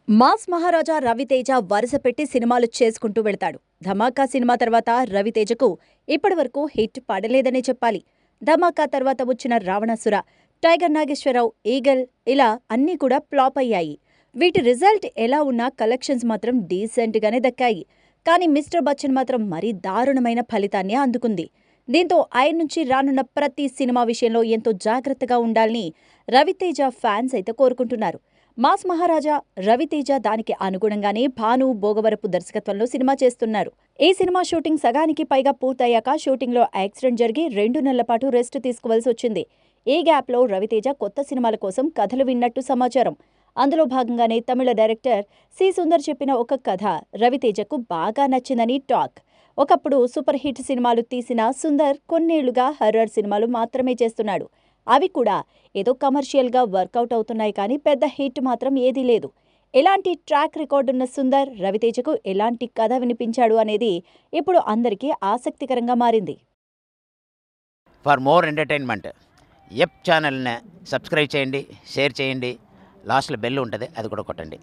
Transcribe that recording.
Mass మహారాజా రవితేజ వరుస పెట్టి సినిమాలు చేసుకుంటూ వెళతాడు. ధమాకా సినిమా తర్వాత రవితేజకు ఇప్పటివరకు హిట్ పడలేదనే చెప్పాలి. ధమాకా తర్వాత వచ్చిన రావణాసుర, టైగర్ నాగేశ్వరరావు, ఈగల్ ఇలా అన్నీ కూడా ఫ్లాప్ అయ్యాయి. వీటి రిజల్ట్ ఎలా ఉన్నా కలెక్షన్స్ మాత్రం డీసెంట్ గానే దక్కాయి. కానీ మిస్టర్ బచ్చన్ మాత్రం మరీ దారుణమైన ఫలితాన్ని అందుకుంది. దీంతో ఆయన నుంచి రానున్న ప్రతి సినిమా విషయంలో ఎంతో జాగ్రత్తగా ఉండాలని రవితేజ ఫ్యాన్స్ అయితే కోరుకుంటున్నారు. మాస్ మహారాజా రవితేజ దానికి అనుగుణంగానే భాను భోగవరపు దర్శకత్వంలో సినిమా చేస్తున్నారు. ఈ సినిమా షూటింగ్ సగానికి పైగా పూర్తయ్యాక షూటింగ్లో యాక్సిడెంట్ జరిగి 2 నెలల పాటు రెస్ట్ తీసుకోవాల్సి వచ్చింది. ఈ గ్యాప్లో రవితేజ కొత్త సినిమాల కోసం కథలు విన్నట్టు సమాచారం. అందులో భాగంగానే తమిళ డైరెక్టర్ సి. సుందర్ చెప్పిన ఒక కథ రవితేజకు బాగా నచ్చిందని టాక్. ఒకప్పుడు సూపర్ హిట్ సినిమాలు తీసిన సుందర్ కొన్నేళ్లుగా హర్రర్ సినిమాలు మాత్రమే చేస్తున్నాడు. అవి కూడా ఏదో కమర్షియల్గా వర్కౌట్ అవుతున్నాయి, కానీ పెద్ద హిట్ మాత్రం ఏదీ లేదు. ఎలాంటి ట్రాక్ రికార్డున్న సుందర్ రవితేజకు ఎలాంటి కథ వినిపించాడు అనేది ఇప్పుడు అందరికీ ఆసక్తికరంగా మారింది. ఫర్ మోర్ ఎంటర్టైన్మెంట్ ఎప్ ఛానల్ని సబ్స్క్రైబ్ చేయండి, షేర్ చేయండి, లాస్ట్లో బెల్ ఉంటుంది, అది కూడా కొట్టండి.